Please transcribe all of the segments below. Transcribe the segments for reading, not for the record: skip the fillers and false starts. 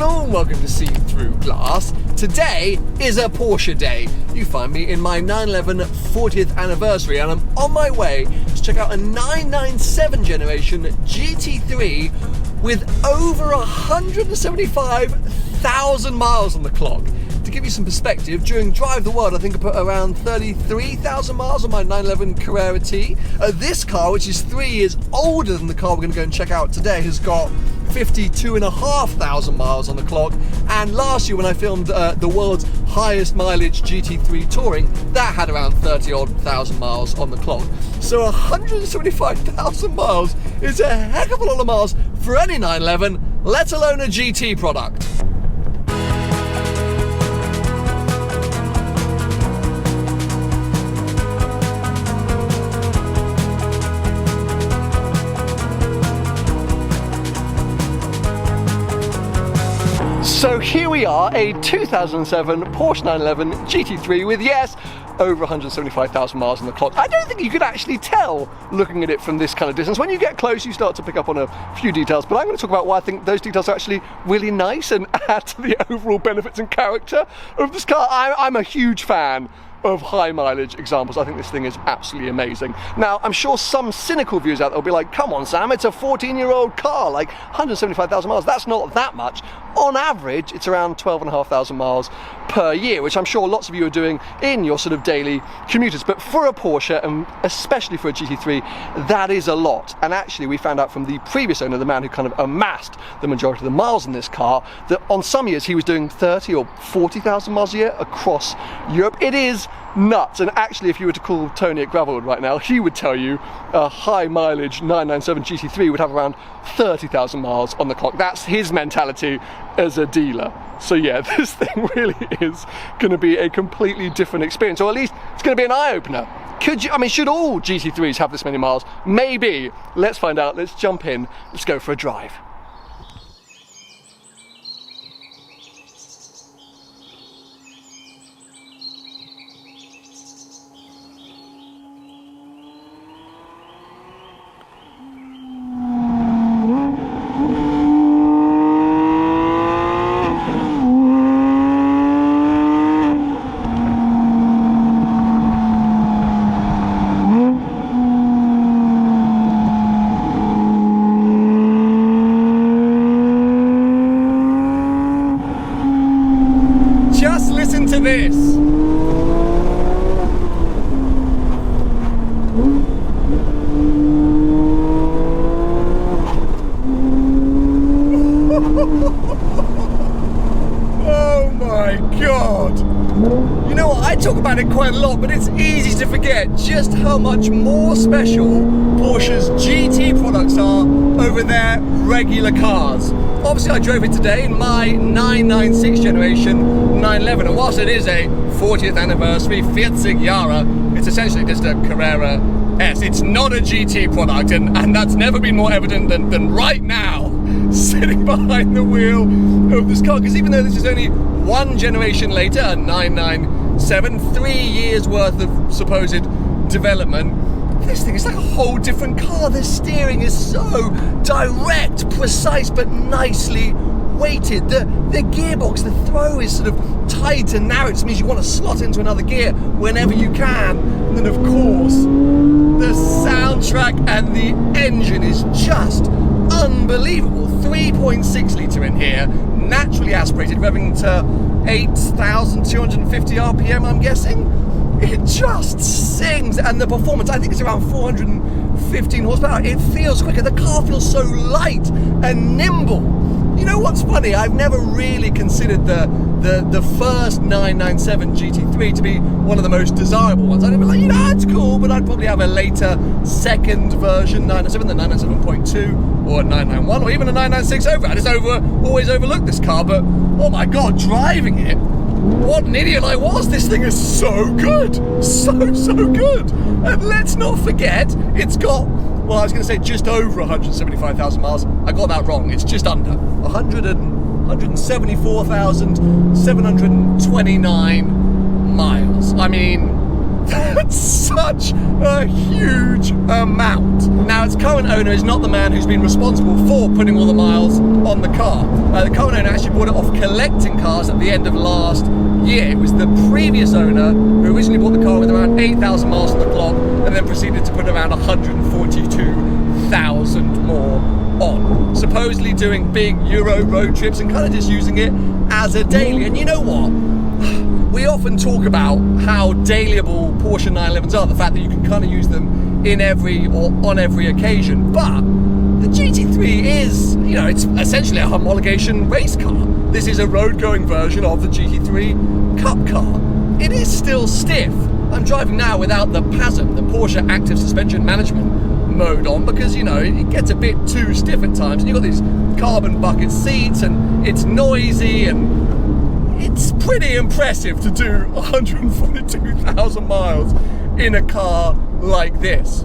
and all, welcome to See Through Glass. Today is a Porsche day. You find me in my 911 40th anniversary and I'm on my way to check out a 997 generation GT3 with over 175,000 miles on the clock. To give you some perspective, during Drive the World I think I put around 33,000 miles on my 911 Carrera T. This car, which is 3 years older than the car we're going to go and check out today, has got 52,500 miles on the clock, and last year when I filmed the world's highest mileage GT3 Touring, that had around 30,000 miles on the clock. So 175,000 miles is a heck of a lot of miles for any 911, let alone a GT product. So here we are, a 2007 Porsche 911 GT3 with, yes, over 175,000 miles on the clock. I don't think you could actually tell looking at it from this kind of distance. When you get close, you start to pick up on a few details, but I'm going to talk about why I think those details are actually really nice and add to the overall benefits and character of this car. I'm a huge fan of high mileage examples. I think this thing is absolutely amazing. Now, I'm sure some cynical viewers out there will be like, come on Sam, it's a 14-year-old car, like 175,000 miles, that's not that much. On average, it's around 12,500 miles per year, which I'm sure lots of you are doing in your sort of daily commuters. But for a Porsche, and especially for a GT3, that is a lot. And actually, we found out from the previous owner, the man who kind of amassed the majority of the miles in this car, that on some years he was doing 30 or 40,000 miles a year across Europe. It is nuts. And actually, if you were to call Tony at Gravelwood right now, he would tell you a high mileage 997 GT3 would have around 30,000 miles on the clock. That's his mentality as a dealer. So yeah, this thing really is going to be a completely different experience, or at least it's going to be an eye-opener. Should all GT3s have this many miles? Maybe. Let's find out. Let's jump in. Let's go for a drive. Just listen to this. Oh my God. You know what, I talk about it quite a lot, but it's easy to forget just how much more special Porsche's GT products are over their regular cars. Obviously I drove it today in my 996 generation 911, and whilst it is a 40th anniversary 40 Jahre, it's essentially just a Carrera S. It's not a GT product, and that's never been more evident than right now, sitting behind the wheel of this car, because even though this is only one generation later, a 997, 3 years worth of supposed development, this thing is like a whole different car. The steering is so direct, precise, but nicely weighted. The gearbox, the throw is sort of tight and narrow. It just means you want to slot into another gear whenever you can. And then of course, the soundtrack and the engine is just unbelievable. 3.6 litre in here, naturally aspirated, revving to 8,250 RPM, I'm guessing. It just sings, and the performance, I think it's around 415 horsepower. It feels quicker. The car feels so light and nimble. You know what's funny? I've never really considered the first 997 GT3 to be one of the most desirable ones. I'd be like, it's cool, but I'd probably have a later second version 997, the 997.2, or a 991, or even a 996 over. I just always overlooked this car, but oh my God, driving it, what an idiot I was. This thing is so good. So good. And let's not forget, it's got, well, I was going to say just over 175,000 miles. I got that wrong. It's just under 174,729 miles. I mean, that's such a huge amount. Now, its current owner is not the man who's been responsible for putting all the miles on the car. The current owner actually bought it off collecting cars at the end of last year. It was the previous owner who originally bought the car with around 8,000 miles on the clock and then proceeded to put around 142,000 more on. Supposedly doing big Euro road trips and kind of just using it as a daily. And you know what? We often talk about how dailyable Porsche 911s are, the fact that you can kind of use them in every or on every occasion. But the GT3 is, you know, it's essentially a homologation race car. This is a road-going version of the GT3 Cup car. It is still stiff. I'm driving now without the PASM, the Porsche Active Suspension Management mode on, because, you know, it gets a bit too stiff at times. And you've got these carbon bucket seats and it's noisy, and it's pretty impressive to do 142,000 miles in a car like this.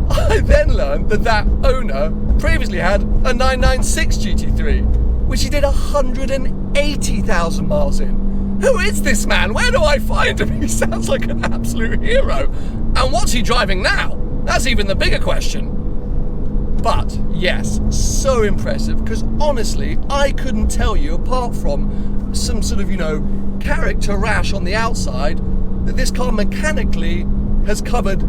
I then learned that that owner previously had a 996 GT3, which he did 180,000 miles in. Who is this man? Where do I find him? He sounds like an absolute hero. And what's he driving now? That's even the bigger question. But yes, so impressive, because honestly, I couldn't tell you, apart from some sort of, you know, character rash on the outside, that this car mechanically has covered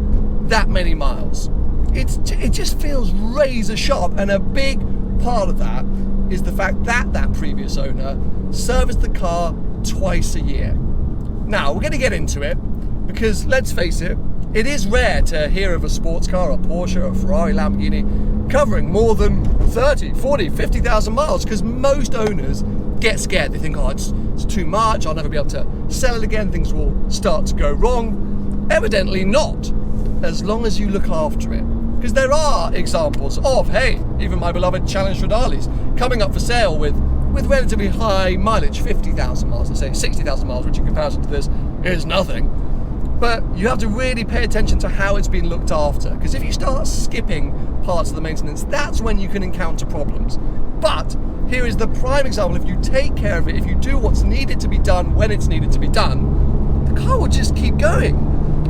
that many miles. It just feels razor sharp, and a big part of that is the fact that that previous owner serviced the car twice a year. Now, we're going to get into it, because let's face it, it is rare to hear of a sports car, a Porsche, a Ferrari, Lamborghini, covering more than 30, 40, 50,000 miles, because most owners get scared. They think, oh, it's too much, I'll never be able to sell it again, things will start to go wrong. Evidently not, as long as you look after it. Because there are examples of, hey, even my beloved Challenge Stradales coming up for sale with relatively high mileage, 50,000 miles, let's say 60,000 miles, which in comparison to this is nothing. But you have to really pay attention to how it's been looked after, because if you start skipping parts of the maintenance, that's when you can encounter problems. But here is the prime example. If you take care of it, if you do what's needed to be done when it's needed to be done, the car will just keep going.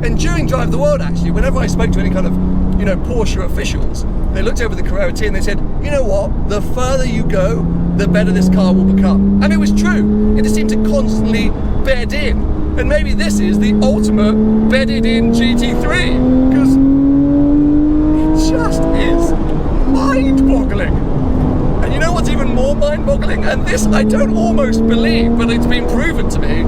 And during Drive the World, actually, whenever I spoke to any kind of, you know, Porsche officials, they looked over the Carrera T and they said, you know what, the further you go, the better this car will become. And it was true. It just seemed to constantly bed in. And maybe this is the ultimate bedded in GT3, because it just is mind-boggling. And you know what's even more mind-boggling? And this I don't almost believe, but it's been proven to me.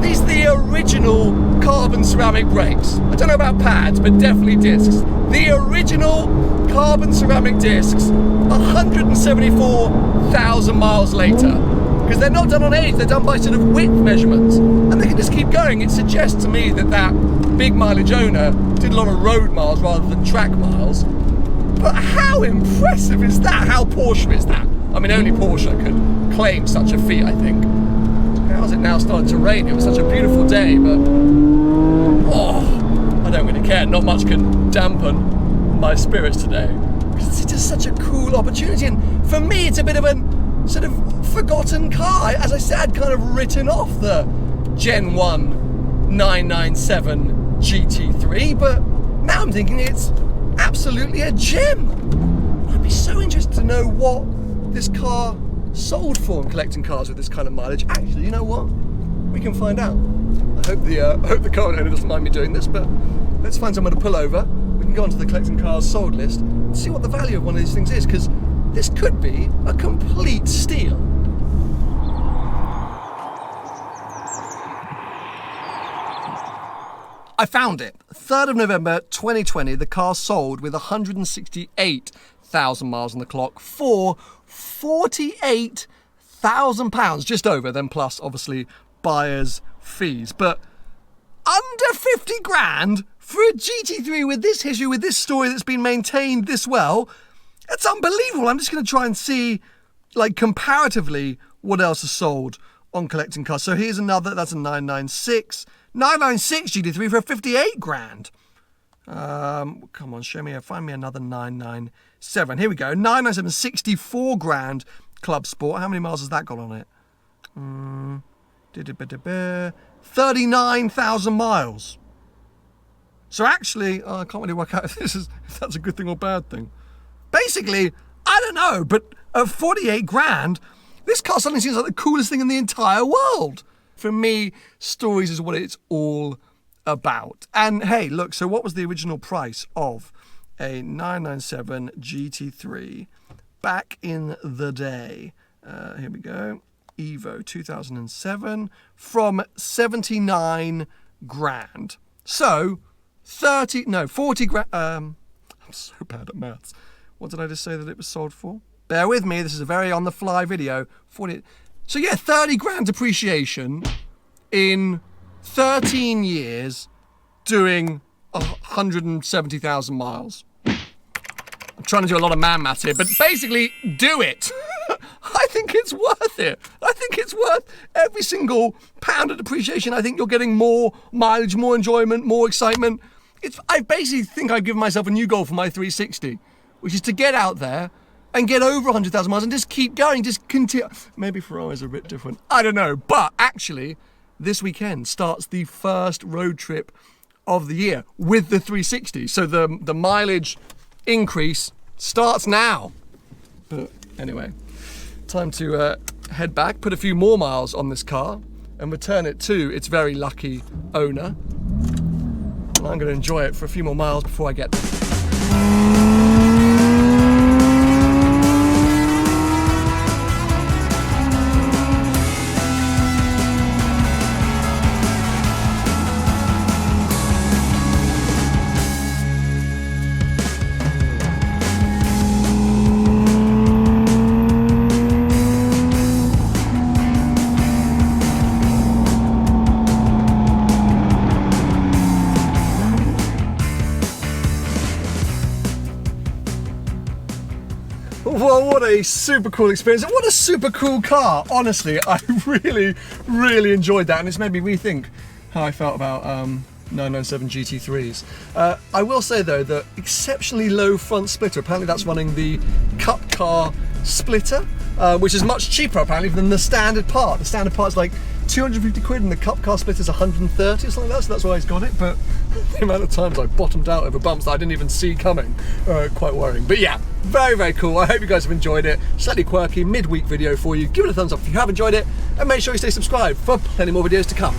These are the original carbon ceramic brakes. I don't know about pads, but definitely discs. The original carbon ceramic discs, 174,000 miles later. Because they're not done on age, they're done by sort of width measurements. And they can just keep going. It suggests to me that that big mileage owner did a lot of road miles rather than track miles. But how impressive is that? How Porsche is that? I mean, only Porsche could claim such a feat, I think. How's it now starting to rain? It was such a beautiful day, but oh, I don't really care. Not much can dampen my spirits today. Because it's just such a cool opportunity. And for me, it's a bit of a sort of forgotten car. As I said, I'd kind of written off the Gen 1 997 GT3, but now I'm thinking it's absolutely a gem. I'd be so interested to know what this car sold for in collecting cars with this kind of mileage. Actually, you know what? We can find out. I hope the car owner doesn't mind me doing this, but let's find somewhere to pull over. We can go onto the collecting cars sold list and see what the value of one of these things is, because this could be a complete steal. I found it. 3rd of November 2020, the car sold with 168,000 miles on the clock for £48,000, just over, then plus obviously buyer's fees. But under 50 grand for a GT3 with this history, with this story that's been maintained this well, that's unbelievable. I'm just going to try and see, like, comparatively what else is sold on collecting cars. So here's another, that's a 996 GT3 for 58 grand. Come on, show me, find me another 997. Here we go, 997, 64 grand Clubsport. How many miles has that got on it? 39,000 miles. So actually, I can't really work out if that's a good thing or bad thing. Basically, I don't know, but at 48 grand, this car suddenly seems like the coolest thing in the entire world. For me, stories is what it's all about. And hey, look, so what was the original price of a 997 GT3 back in the day? Here we go. Evo 2007 from 79 grand. So 40 grand. I'm so bad at maths. What did I just say that it was sold for? Bear with me, this is a very on the fly video. 40. So yeah, 30 grand depreciation in 13 years doing 170,000 miles. I'm trying to do a lot of man maths here, but basically do it. I think it's worth it. I think it's worth every single pound of depreciation. I think you're getting more mileage, more enjoyment, more excitement. I basically think I've given myself a new goal for my 360, which is to get out there and get over 100,000 miles and just keep going, just continue. Maybe Ferrari's a bit different. I don't know. But actually, this weekend starts the first road trip of the year with the 360. So the mileage increase starts now. But anyway, time to head back, put a few more miles on this car and return it to its very lucky owner. And I'm going to enjoy it for a few more miles before I get there. Well, what a super cool experience and what a super cool car. Honestly, I really enjoyed that, and it's made me rethink how I felt about 997 GT3s. I will say though, the exceptionally low front splitter, apparently that's running the Cup Car splitter, which is much cheaper apparently than the standard part. The standard part's like 250 quid and the Cup Car splitter is 130 or something like that, so that's why he's got it. But the amount of times I bottomed out over bumps that I didn't even see coming, quite worrying. But yeah, very cool. I hope you guys have enjoyed it. Slightly quirky midweek video for you. Give it a thumbs up if you have enjoyed it, and make sure you stay subscribed for plenty more videos to come.